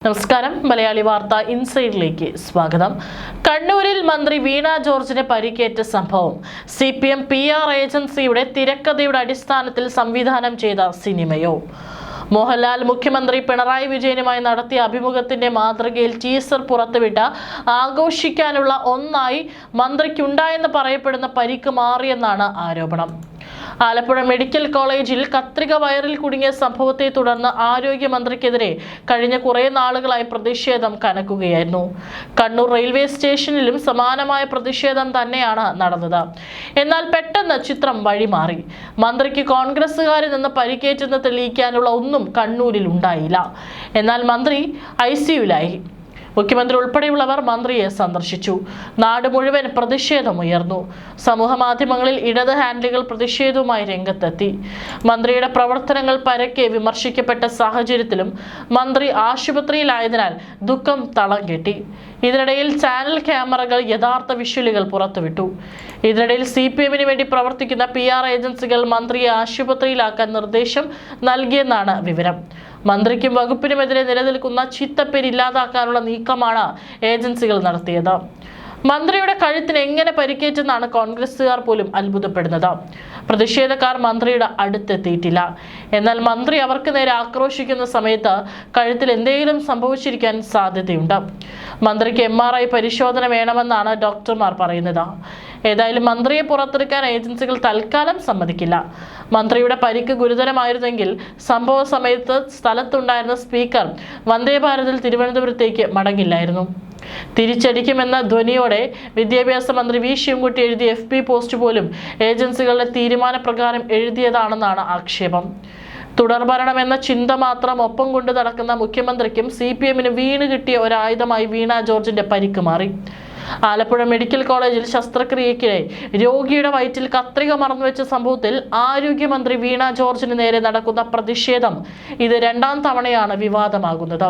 നമസ്കാരം. മലയാളി വാർത്ത ഇൻസൈഡിലേക്ക് സ്വാഗതം. കണ്ണൂരിൽ മന്ത്രി വീണ ജോർജിന് പരിക്കേറ്റ സംഭവം CPM PR ഏജൻസിയുടെ തിരക്കഥയുടെ അടിസ്ഥാനത്തിൽ സംവിധാനം ചെയ്ത സിനിമയോ? മോഹൻലാൽ മുഖ്യമന്ത്രി പിണറായി വിജയനുമായി നടത്തിയ അഭിമുഖത്തിന്റെ മാതൃകയിൽ ടീസർ പുറത്തുവിട്ട ആഘോഷിക്കാനുള്ള ഒന്നായി മന്ത്രിക്കുണ്ടായെന്ന് പറയപ്പെടുന്ന പരിക്ക് മാറിയെന്നാണ് ആരോപണം. ആലപ്പുഴ മെഡിക്കൽ കോളേജിൽ കത്രിക വയറിൽ കുടുങ്ങിയ സംഭവത്തെ തുടർന്ന് ആരോഗ്യമന്ത്രിക്കെതിരെ കഴിഞ്ഞ കുറേ നാളുകളായി പ്രതിഷേധം കനക്കുകയായിരുന്നു. കണ്ണൂർ റെയിൽവേ സ്റ്റേഷനിലും സമാനമായ പ്രതിഷേധം തന്നെയാണ് നടന്നത്. എന്നാൽ പെട്ടെന്ന് ചിത്രം വഴിമാറി. മന്ത്രിക്ക് കോൺഗ്രസുകാരിൽ നിന്ന് പരിക്കേറ്റെന്ന് തെളിയിക്കാനുള്ള ഒന്നും കണ്ണൂരിൽ ഉണ്ടായില്ല. എന്നാൽ മന്ത്രി ICUവിലായി. മുഖ്യമന്ത്രി ഉൾപ്പെടെയുള്ളവർ മന്ത്രിയെ സന്ദർശിച്ചു. നാട് മുഴുവൻ പ്രതിഷേധമുയർന്നു. സമൂഹ മാധ്യമങ്ങളിൽ ഇടത് ഹാൻഡിലുകൾ പ്രതിഷേധവുമായി രംഗത്തെത്തി. മന്ത്രിയുടെ പ്രവർത്തനങ്ങൾ പരക്കെ വിമർശിക്കപ്പെട്ട സാഹചര്യത്തിലും മന്ത്രി ആശുപത്രിയിലായതിനാൽ ദുഃഖം തളം കെട്ടി. ഇതിനിടയിൽ ചാനൽ ക്യാമറകൾ യഥാർത്ഥ വിഷ്വലുകൾ പുറത്തുവിട്ടു. ഇതിനിടയിൽ CPMന് വേണ്ടി പ്രവർത്തിക്കുന്ന PR ഏജൻസികൾ മന്ത്രിയെ ആശുപത്രിയിലാക്കാൻ നിർദ്ദേശം നൽകിയെന്നാണ് വിവരം. മന്ത്രിക്കും വകുപ്പിനുമെതിരെ നിലനിൽക്കുന്ന ചീത്തപ്പേര് ഇല്ലാതാക്കാനുള്ള നീക്കമാണ് ഏജൻസികൾ നടത്തിയത്. മന്ത്രിയുടെ കഴുത്തിന് എങ്ങനെ പരിക്കേറ്റെന്നാണ് കോൺഗ്രസുകാർ പോലും അത്ഭുതപ്പെടുന്നത്. പ്രതിഷേധക്കാർ മന്ത്രിയുടെ അടുത്തെത്തിയിട്ടില്ല. എന്നാൽ മന്ത്രി അവർക്ക് നേരെ ആക്രോശിക്കുന്ന സമയത്ത് കഴുത്തിൽ എന്തെങ്കിലും സംഭവിച്ചിരിക്കാൻ സാധ്യതയുണ്ട്. മന്ത്രിക്ക് MRI പരിശോധന വേണമെന്നാണ് ഡോക്ടർമാർ പറയുന്നത്. ഏതായാലും മന്ത്രിയെ പുറത്തെടുക്കാൻ ഏജൻസികൾ തൽക്കാലം സമ്മതിക്കില്ല. മന്ത്രിയുടെ പരിക്ക് ഗുരുതരമായിരുന്നെങ്കിൽ സംഭവ സമയത്ത് സ്ഥലത്തുണ്ടായിരുന്ന സ്പീക്കർ വന്ദേ ഭാരതിൽ തിരുവനന്തപുരത്തേക്ക് മടങ്ങില്ലായിരുന്നു. തിരിച്ചടിക്കുമെന്ന ധ്വനിയോടെ വിദ്യാഭ്യാസ മന്ത്രി V ശിവൻകുട്ടി എഴുതിയ FB പോസ്റ്റ് പോലും ഏജൻസികളുടെ തീരുമാനപ്രകാരം എഴുതിയതാണെന്നാണ് ആക്ഷേപം. തുടർഭരണം എന്ന ചിന്ത മാത്രം ഒപ്പം കൊണ്ട് നടക്കുന്ന മുഖ്യമന്ത്രിക്കും CPMന് വീണ് കിട്ടിയ ഒരായുധമായി വീണ ജോർജിന്റെ പരിക്ക് മാറി. ആലപ്പുഴ മെഡിക്കൽ കോളേജിൽ ശസ്ത്രക്രിയയ്ക്കിടെ രോഗിയുടെ വയറ്റിൽ കത്രിക മറന്നുവെച്ച സംഭവത്തിൽ ആരോഗ്യമന്ത്രി വീണ ജോർജിന് നേരെ നടക്കുന്ന പ്രതിഷേധം ഇത് രണ്ടാം തവണയാണ് വിവാദമാകുന്നത്.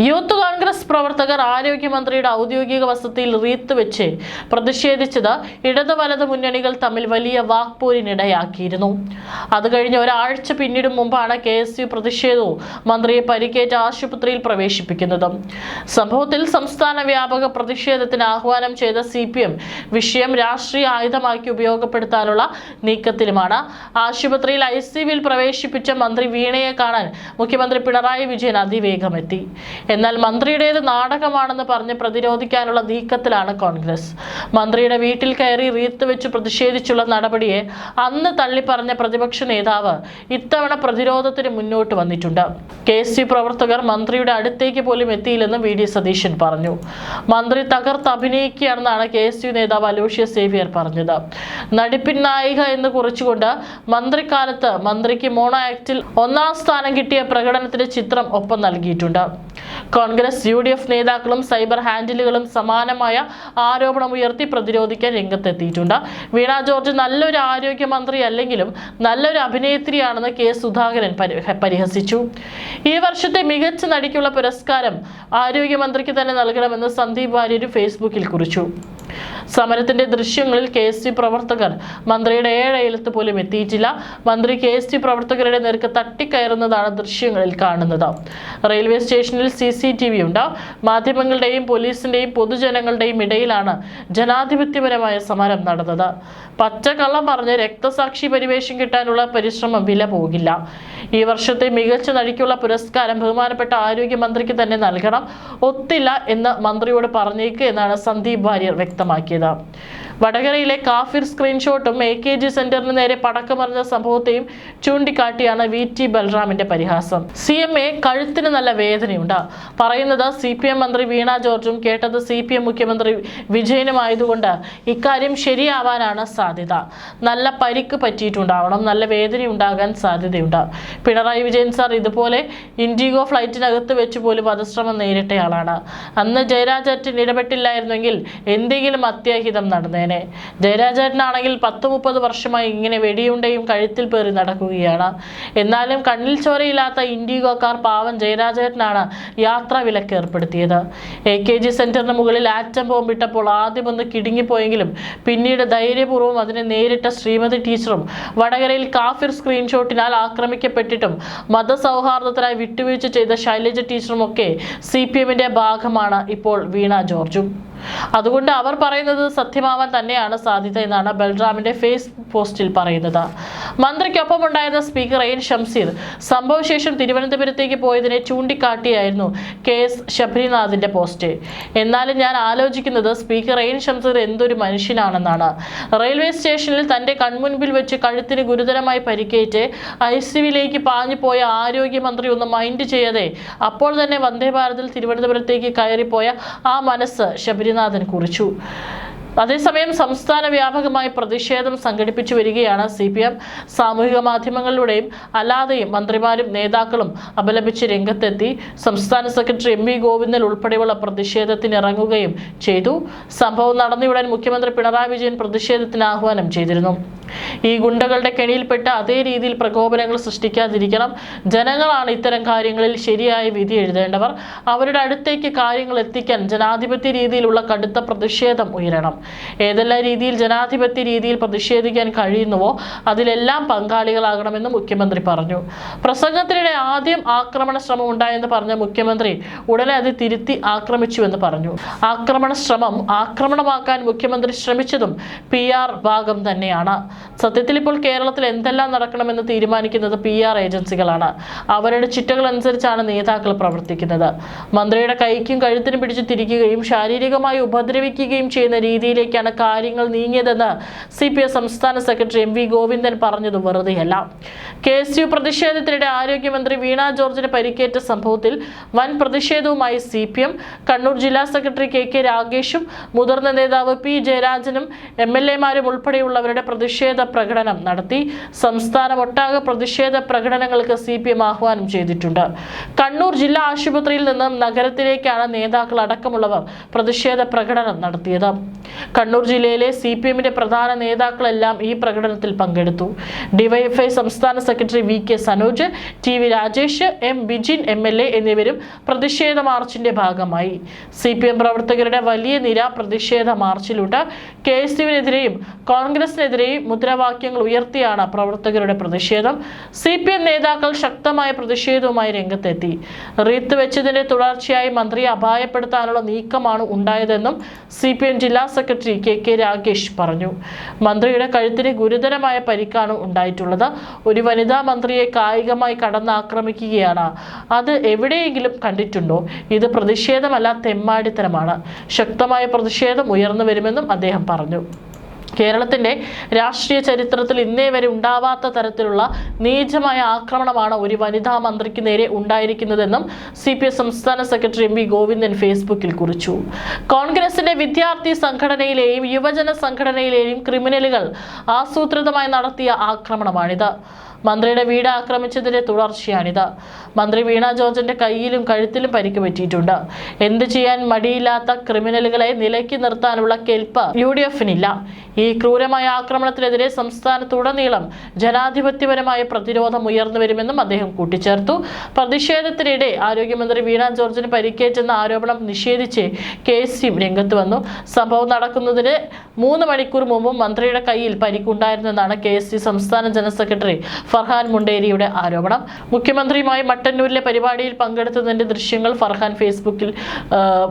യൂത്ത് കോൺഗ്രസ് പ്രവർത്തകർ ആരോഗ്യമന്ത്രിയുടെ ഔദ്യോഗിക വസതിയിൽ റീത്ത് വെച്ച് പ്രതിഷേധിച്ചത് ഇടത് വലത് മുന്നണികൾ തമ്മിൽ വലിയ വാക്പോരിനിടയാക്കിയിരുന്നു. അത് കഴിഞ്ഞ് ഒരാഴ്ച പിന്നിടും മുമ്പാണ് KSU പ്രതിഷേധവും മന്ത്രിയെ പരിക്കേറ്റ ആശുപത്രിയിൽ പ്രവേശിപ്പിക്കുന്നത്. സംഭവത്തിൽ സംസ്ഥാന വ്യാപക പ്രതിഷേധത്തിന് ആഹ്വാനം ചെയ്ത CPM വിഷയം രാഷ്ട്രീയ ആയുധമാക്കി ഉപയോഗപ്പെടുത്താനുള്ള നീക്കത്തിലുമാണ്. ആശുപത്രിയിൽ ICUവിൽ പ്രവേശിപ്പിച്ച മന്ത്രി വീണയെ കാണാൻ മുഖ്യമന്ത്രി പിണറായി വിജയൻ അതിവേഗമെത്തി. എന്നാൽ മന്ത്രിയുടേത് നാടകമാണെന്ന് പറഞ്ഞ് പ്രതിരോധിക്കാനുള്ള നീക്കത്തിലാണ് കോൺഗ്രസ്. മന്ത്രിയുടെ വീട്ടിൽ കയറി റീത്ത് വെച്ച് പ്രതിഷേധിച്ചുള്ള നടപടിയെ അന്ന് തള്ളിപ്പറഞ്ഞ പ്രതിപക്ഷ നേതാവ് ഇത്തവണ പ്രതിരോധത്തിന് മുന്നോട്ട് വന്നിട്ടുണ്ട്. KSU പ്രവർത്തകർ മന്ത്രിയുടെ അടുത്തേക്ക് പോലും എത്തിയില്ലെന്ന് VD സതീശൻ പറഞ്ഞു. മന്ത്രി തകർത്ത് അഭിനയിക്കുകയാണെന്നാണ് KSU നേതാവ് അലോഷ്യസ് സേവ്യർ പറഞ്ഞത്. നടിപ്പിൻ നായിക എന്ന് കുറിച്ചുകൊണ്ട് മന്ത്രിക്കാലത്ത് മന്ത്രിക്ക് മോണോ ആക്ടിൽ 1ാം സ്ഥാനം കിട്ടിയ പ്രകടനത്തിന്റെ ചിത്രം ഒപ്പം നൽകിയിട്ടുണ്ട്. കോൺഗ്രസ് UDF നേതാക്കളും സൈബർ ഹാൻഡിലുകളും സമാനമായ ആരോപണമുയർത്തി പ്രതിരോധിക്കാൻ രംഗത്തെത്തിയിട്ടുണ്ട്. വീണ ജോർജ് നല്ലൊരു ആരോഗ്യമന്ത്രി അല്ലെങ്കിലും നല്ലൊരു അഭിനേത്രിയാണെന്ന് K സുധാകരൻ പരിഹസിച്ചു. ഈ വർഷത്തെ മികച്ച നടിക്കുള്ള പുരസ്കാരം ആരോഗ്യമന്ത്രിക്ക് തന്നെ നൽകണമെന്ന് സന്ദീപ് വാര്യർ ഫേസ്ബുക്കിൽ കുറിച്ചു. സമരത്തിന്റെ ദൃശ്യങ്ങളിൽ KSU പ്രവർത്തകർ മന്ത്രിയുടെ ഏഴയലത്ത് പോലും എത്തിയിട്ടില്ല. മന്ത്രി KSU പ്രവർത്തകരുടെ നേർക്ക് തട്ടിക്കയറുന്നതാണ് ദൃശ്യങ്ങളിൽ കാണുന്നത്. റെയിൽവേ സ്റ്റേഷനിൽ CCTV ഉണ്ട്. മാധ്യമങ്ങളുടെയും പോലീസിന്റെയും പൊതുജനങ്ങളുടെയും ഇടയിലാണ് ജനാധിപത്യപരമായ സമരം നടന്നത്. പച്ചക്കള്ളം പറഞ്ഞ് രക്തസാക്ഷി പരിവേഷം കിട്ടാനുള്ള പരിശ്രമം വില പോകില്ല. ഈ വർഷത്തെ മികച്ച നടിക്കുള്ള പുരസ്കാരം ബഹുമാനപ്പെട്ട ആരോഗ്യമന്ത്രിക്ക് തന്നെ നൽകണം. ഒത്തില്ല എന്ന് മന്ത്രിയോട് പറഞ്ഞേക്ക് എന്നാണ് സന്ദീപ് വാര്യർ വ്യക്തമാക്കിയത്. വടകരയിലെ കാഫിർ സ്ക്രീൻഷോട്ടും AKG സെന്ററിന് നേരെ പടക്കമറിഞ്ഞ സംഭവത്തെയും ചൂണ്ടിക്കാട്ടിയാണ് VT ബൽറാമിന്റെ പരിഹാസം. CMA കഴുത്തിന് നല്ല വേദനയുണ്ട്. പറയുന്നത് CPM മന്ത്രി വീണ ജോർജും കേട്ടത് CPM മുഖ്യമന്ത്രി വിജയനുമായതുകൊണ്ട് ഇക്കാര്യം ശരിയാവാനാണ് സാധ്യത. നല്ല പരിക്ക് പറ്റിയിട്ടുണ്ടാവണം, നല്ല വേദന ഉണ്ടാകാൻ സാധ്യതയുണ്ട്. പിണറായി വിജയൻ സാർ ഇതുപോലെ ഇൻഡിഗോ ഫ്ലൈറ്റിനകത്ത് വെച്ച് പോലും വധശ്രമം നേരിട്ടയാളാണ്. അന്ന് ജയരാജ് ഇടപെട്ടില്ലായിരുന്നെങ്കിൽ എന്തെങ്കിലും അത്യാഹിതം നടന്നേനെ. പോയേനെ. ജയരാജേട്ടനാണെങ്കിൽ 10-30 വർഷമായി ഇങ്ങനെ വെടിയുണ്ടയും കഴുത്തിൽ പേറി നടക്കുകയാണ്. എന്നാലും കണ്ണിൽ ചോരയില്ലാത്ത ഇൻഡിഗോ കാർ പാവം ജയരാജേട്ടനാണ് യാത്രാ വിലക്ക് ഏർപ്പെടുത്തിയത്. AKG സെന്ററിന് മുകളിൽ ആറ്റം ബോംബിട്ടപ്പോൾ ആദ്യമൊന്ന് കിടുങ്ങിപ്പോയെങ്കിലും പിന്നീട് ധൈര്യപൂർവ്വം അതിനെ നേരിട്ട ശ്രീമതി ടീച്ചറും വടകരയിൽ കാഫിർ സ്ക്രീൻഷോട്ടിനാൽ ആക്രമിക്കപ്പെട്ടിട്ടും മതസൗഹാർദ്ദത്തിനായി വിട്ടുവീഴ്ച ചെയ്ത ശൈലജ ടീച്ചറും ഒക്കെ CPMന്റെ ഭാഗമാണ് ഇപ്പോൾ വീണ ജോർജും. അതുകൊണ്ട് അവർ പറയുന്നത് സത്യമാവാൻ തന്നെയാണ് സാധ്യത എന്നാണ് ബൽറാമിന്റെ ഫേസ്ബുക്ക് പോസ്റ്റിൽ പറയുന്നത്. മന്ത്രിക്കൊപ്പം ഉണ്ടായിരുന്ന സ്പീക്കർ എൻ ഷംസീർ സംഭവശേഷം തിരുവനന്തപുരത്തേക്ക് പോയതിനെ ചൂണ്ടിക്കാട്ടിയായിരുന്നു KS ശബരിനാഥിന്റെ പോസ്റ്റ്. എന്നാലും ഞാൻ ആലോചിക്കുന്നത് സ്പീക്കർ എൻ ഷംസീർ എന്തൊരു മനുഷ്യനാണെന്നാണ്. റെയിൽവേ സ്റ്റേഷനിൽ തന്റെ കൺമുൻപിൽ വെച്ച് കഴുത്തിന് ഗുരുതരമായി പരിക്കേറ്റ് ICUവിലേക്ക് പാഞ്ഞുപോയ ആരോഗ്യമന്ത്രി ഒന്ന് മൈൻഡ് ചെയ്യാതെ അപ്പോൾ തന്നെ വന്ദേ ഭാരതിൽ തിരുവനന്തപുരത്തേക്ക് കയറിപ്പോയ ആ മനസ്സ് ശബരിനാഥൻ കുറിച്ചു. അതേസമയം സംസ്ഥാന വ്യാപകമായി പ്രതിഷേധം സംഘടിപ്പിച്ചു വരികയാണ് CPM. സാമൂഹിക മാധ്യമങ്ങളിലൂടെയും അല്ലാതെയും മന്ത്രിമാരും നേതാക്കളും അപലപിച്ച് രംഗത്തെത്തി. സംസ്ഥാന സെക്രട്ടറി MV ഗോവിന്ദൻ ഉൾപ്പെടെയുള്ള പ്രതിഷേധത്തിന് ഇറങ്ങുകയും ചെയ്തു. സംഭവം നടന്നയുടൻ മുഖ്യമന്ത്രി പിണറായി വിജയൻ പ്രതിഷേധത്തിന് ആഹ്വാനം ചെയ്തിരുന്നു. ഈ ഗുണ്ടകളുടെ കെണിയിൽപ്പെട്ട് അതേ രീതിയിൽ പ്രകോപനങ്ങൾ സൃഷ്ടിക്കാതിരിക്കണം. ജനങ്ങളാണ് ഇത്തരം കാര്യങ്ങളിൽ ശരിയായ വിധി എഴുതേണ്ടവർ. അവരുടെ അടുത്തേക്ക് കാര്യങ്ങൾ എത്തിക്കാൻ ജനാധിപത്യ രീതിയിലുള്ള കടുത്ത പ്രതിഷേധം ഉയരണം. ഏതെല്ലാം രീതിയിൽ ജനാധിപത്യ രീതിയിൽ പ്രതിഷേധിക്കാൻ കഴിയുന്നുവോ അതിലെല്ലാം പങ്കാളികളാകണമെന്ന് മുഖ്യമന്ത്രി പറഞ്ഞു. പ്രസംഗത്തിനിടെ ആദ്യം ആക്രമണ ശ്രമം ഉണ്ടായെന്ന് പറഞ്ഞ മുഖ്യമന്ത്രി ഉടനെ അത് തിരുത്തി ആക്രമിച്ചുവെന്ന് പറഞ്ഞു. ആക്രമണ ശ്രമം ആക്രമണമാക്കാൻ മുഖ്യമന്ത്രി ശ്രമിച്ചതും PR ഭാഗം തന്നെയാണ്. സത്യത്തിൽ ഇപ്പോൾ കേരളത്തിൽ എന്തെല്ലാം നടക്കണമെന്ന് തീരുമാനിക്കുന്നത് PR ഏജൻസികളാണ്. അവരുടെ ചിട്ടകൾ അനുസരിച്ചാണ് നേതാക്കൾ പ്രവർത്തിക്കുന്നത്. മന്ത്രിയുടെ കൈക്കും കഴുത്തിനും പിടിച്ച് തിരിക്കുകയും ശാരീരികമായി ഉപദ്രവിക്കുകയും ചെയ്യുന്ന രീതിയിലേക്കാണ് കാര്യങ്ങൾ നീങ്ങിയതെന്ന് CPM സംസ്ഥാന സെക്രട്ടറി MV ഗോവിന്ദൻ പറഞ്ഞത് വെറുതെയല്ല. KSU പ്രതിഷേധത്തിനിടെ ആരോഗ്യമന്ത്രി വീണ ജോർജിന് പരിക്കേറ്റ സംഭവത്തിൽ വൻ പ്രതിഷേധവുമായി CPM. കണ്ണൂർ ജില്ലാ സെക്രട്ടറി KK രാഗേഷും മുതിർന്ന നേതാവ് P ജയരാജനും MLA-മാരും ഉൾപ്പെടെയുള്ളവരുടെ പ്രതിഷേധ പ്രകടനം നടത്തി. സംസ്ഥാനമൊട്ടാകെ പ്രതിഷേധ പ്രകടനങ്ങൾക്ക് CPM ആഹ്വാനം ചെയ്തിട്ടുണ്ട്. കണ്ണൂർ ജില്ലാ ആശുപത്രിയിൽ നിന്നും നഗരത്തിലേക്കാണ് നേതാക്കൾ അടക്കമുള്ളവർ പ്രതിഷേധ പ്രകടനം നടത്തിയത്. കണ്ണൂർ ജില്ലയിലെ CPMന്റെ പ്രധാന നേതാക്കളെല്ലാം ഈ പ്രകടനത്തിൽ പങ്കെടുത്തു. DYFI സംസ്ഥാന secretary VK Sanoj, TV Rajesh, M Bijin MLA എന്നിവരും പ്രതിഷേധ മാർച്ചിന്റെ ഭാഗമായി. CPM പ്രവർത്തകരുടെ വലിയ നിര പ്രതിഷേധ മാർച്ചിലുണ്ട്. KSUവിനെതിരെയും കോൺഗ്രസിനെതിരെയും മുദ്രാവാക്യങ്ങൾ ഉയർത്തിയാണ് പ്രവർത്തകരുടെ പ്രതിഷേധം. CPM നേതാക്കൾ ശക്തമായ പ്രതിഷേധവുമായി രംഗത്തെത്തി. റീത്ത് വെച്ചതിന്റെ തുടർച്ചയായി മന്ത്രിയെ അപായപ്പെടുത്താനുള്ള നീക്കമാണ് ഉണ്ടായതെന്നും CPM ജില്ലാ സെക്രട്ടറി KK രാഗേഷ് പറഞ്ഞു. മന്ത്രിയുടെ കഴുത്തിന് ഗുരുതരമായ പരിക്കാണ് ഉണ്ടായിട്ടുള്ളത്. ഒരു വനിതാ മന്ത്രിയെ കായികമായി കടന്നാക്രമിക്കുകയാണ്. അത് എവിടെയെങ്കിലും കണ്ടിട്ടുണ്ടോ? ഇത് പ്രതിഷേധമല്ല, തെമ്മാടിത്തരമാണ്. ശക്തമായ പ്രതിഷേധം ഉയർന്നു വരുമെന്നും അദ്ദേഹം പറഞ്ഞു. കേരളത്തിന്റെ രാഷ്ട്രീയ ചരിത്രത്തിൽ ഇന്നേ വരെ ഉണ്ടാവാത്ത തരത്തിലുള്ള നീചമായ ആക്രമണമാണ് ഒരു വനിതാ മന്ത്രിക്ക് നേരെ ഉണ്ടായിരിക്കുന്നതെന്നും CPM സംസ്ഥാന സെക്രട്ടറി MV ഗോവിന്ദൻ ഫേസ്ബുക്കിൽ കുറിച്ചു. കോൺഗ്രസിന്റെ വിദ്യാർത്ഥി സംഘടനയിലെയും യുവജന സംഘടനയിലെയും ക്രിമിനലുകൾ ആസൂത്രിതമായി നടത്തിയ ആക്രമണമാണിത്. മന്ത്രിയുടെ വീട് ആക്രമിച്ചതിന്റെ തുടർച്ചയാണിത്. മന്ത്രി വീണ ജോർജിന്റെ കയ്യിലും കഴുത്തിലും പരിക്ക് പറ്റിയിട്ടുണ്ട്. എന്ത് ചെയ്യാൻ മടിയില്ലാത്ത ക്രിമിനലുകളെ നിലയ്ക്ക് നിർത്താനുള്ള കെൽപ്പ് UDFനില്ല. ഈ ക്രൂരമായ ആക്രമണത്തിനെതിരെ സംസ്ഥാനത്തുടനീളം ജനാധിപത്യപരമായ പ്രതിരോധം ഉയർന്നു വരുമെന്നും അദ്ദേഹം കൂട്ടിച്ചേർത്തു. പ്രതിഷേധത്തിനിടെ ആരോഗ്യമന്ത്രി വീണ ജോർജിന് പരിക്കേറ്റെന്ന ആരോപണം നിഷേധിച്ച് KSU രംഗത്ത് വന്നു. സംഭവം നടക്കുന്നതിന് 3 മണിക്കൂർ മുമ്പും മന്ത്രിയുടെ കയ്യിൽ പരിക്കുണ്ടായിരുന്നെന്നാണ് KSU സംസ്ഥാന ജനറൽ സെക്രട്ടറി ഫർഹാൻ മുണ്ടേരിയുടെ ആരോപണം. മുഖ്യമന്ത്രിയുമായി മട്ടന്നൂരിലെ പരിപാടിയിൽ പങ്കെടുത്തതിന്റെ ദൃശ്യങ്ങൾ ഫർഹാൻ ഫേസ്ബുക്കിൽ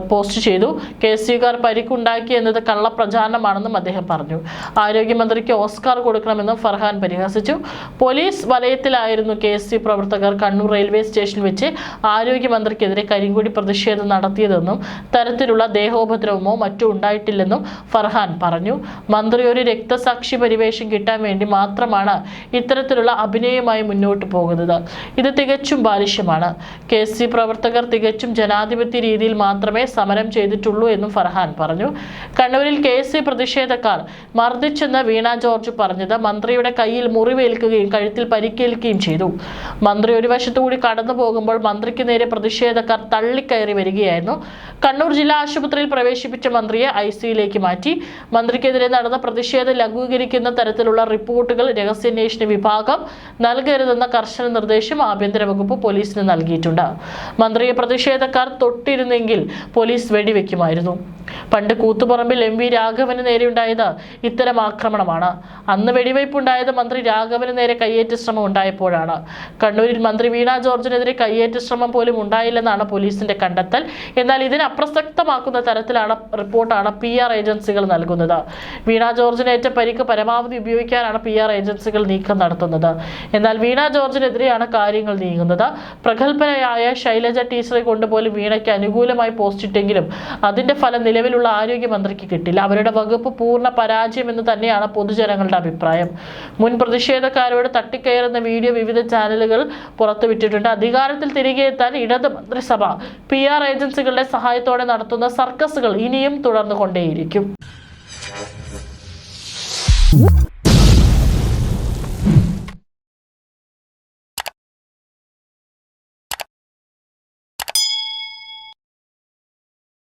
പോസ്റ്റ് ചെയ്തു. KSUകാർ പരിക്കുണ്ടാക്കി എന്നത് കള്ളപ്രചാരണമാണെന്നും അദ്ദേഹം പറഞ്ഞു. ആരോഗ്യമന്ത്രിക്ക് ഓസ്കാർ കൊടുക്കണമെന്നും ഫർഹാൻ പരിഹസിച്ചു. പോലീസ് വലയത്തിലായിരുന്നു KSU പ്രവർത്തകർ കണ്ണൂർ റെയിൽവേ സ്റ്റേഷനിൽ വെച്ച് ആരോഗ്യമന്ത്രിക്കെതിരെ കരിങ്കൊടി പ്രതിഷേധം നടത്തിയതെന്നും തരത്തിലുള്ള ദേഹോപദ്രവമോ മറ്റോ ഉണ്ടായിട്ടില്ലെന്നും ഫർഹാൻ പറഞ്ഞു. മന്ത്രി ഒരു രക്തസാക്ഷി പരിവേഷം കിട്ടാൻ വേണ്ടി മാത്രമാണ് ഇത്തരത്തിലുള്ള അഭിനയവുമായി മുന്നോട്ട് പോകുന്നത്. ഇത് തികച്ചും ബാലിഷ്യമാണ്. KSU പ്രവർത്തകർ തികച്ചും ജനാധിപത്യ രീതിയിൽ മാത്രമേ സമരം ചെയ്തിട്ടുള്ളൂ എന്നും ഫർഹാൻ പറഞ്ഞു. കണ്ണൂരിൽ KSU പ്രതിഷേധക്കാർ മർദ്ദിച്ചെന്ന് വീണ ജോർജ് പറഞ്ഞത് മന്ത്രിയുടെ കയ്യിൽ മുറിവേൽക്കുകയും കഴുത്തിൽ പരിക്കേൽക്കുകയും ചെയ്തു. മന്ത്രി ഒരു വശത്തുകൂടി കടന്നു പോകുമ്പോൾ മന്ത്രിക്ക് നേരെ പ്രതിഷേധക്കാർ തള്ളിക്കയറി വരികയായിരുന്നു. കണ്ണൂർ ജില്ലാ ആശുപത്രിയിൽ പ്രവേശിപ്പിച്ച മന്ത്രിയെ ICUയിലേക്ക് മാറ്റി. മന്ത്രിക്കെതിരെ നടന്ന പ്രതിഷേധം ലഘൂകരിക്കുന്ന തരത്തിലുള്ള റിപ്പോർട്ടുകൾ രഹസ്യാന്വേഷണ വിഭാഗം നൽകരുതെന്ന കർശന നിർദ്ദേശം ആഭ്യന്തര വകുപ്പ് പോലീസിന് നൽകിയിട്ടുണ്ട്. മന്ത്രിയെ പ്രതിഷേധക്കാർ തൊട്ടിരുന്നെങ്കിൽ പോലീസ് വെടിവെക്കുമായിരുന്നു. പണ്ട് കൂത്തുപറമ്പിൽ MP രാഘവന് നേരെയുണ്ടായത് ഇത്തരം ആക്രമണമാണ്. അന്ന് വെടിവയ്പുണ്ടായത് മന്ത്രി രാഘവന് നേരെ കയ്യേറ്റ ശ്രമം ഉണ്ടായപ്പോഴാണ്. കണ്ണൂരിൽ മന്ത്രി വീണ ജോർജിനെതിരെ കയ്യേറ്റ ശ്രമം പോലും ഉണ്ടായില്ലെന്നാണ് പോലീസിന്റെ കണ്ടെത്തൽ. എന്നാൽ ഇതിനെ അപ്രസക്തമാക്കുന്ന തരത്തിലാണ് റിപ്പോർട്ടാണ് PR ഏജൻസികൾ നൽകുന്നത്. വീണ ജോർജിനേറ്റ പരിക്ക് പരമാവധി ഉപയോഗിക്കാനാണ് PR ഏജൻസികൾ നീക്കം നടത്തുന്നത്. എന്നാൽ വീണ ജോർജിനെതിരെയാണ് കാര്യങ്ങൾ നീങ്ങുന്നത്. പ്രഗത്ഭയായ ശൈലജ ടീച്ചറെ കൊണ്ടുപോലും വീണയ്ക്ക് അനുകൂലമായി പോസ്റ്റിട്ടെങ്കിലും അതിന്റെ ഫലം നിലവിലുള്ള ആരോഗ്യമന്ത്രിക്ക് കിട്ടില്ല. അവരുടെ വകുപ്പ് പൂർണ്ണ പരാജയമെന്ന് തന്നെയാണ് പൊതുജനങ്ങളുടെ അഭിപ്രായം. മുൻ പ്രതിഷേധക്കാരോട് തട്ടിക്കയറുന്ന വീഡിയോ വിവിധ ചാനലുകൾ പുറത്തുവിട്ടിട്ടുണ്ട്. അധികാരത്തിൽ തിരികെ എത്താൻ ഇടത് മന്ത്രിസഭ PR ഏജൻസികളുടെ സഹായത്തോടെ നടത്തുന്ന സർക്കസുകൾ ഇനിയും തുടർന്നുകൊണ്ടേയിരിക്കും.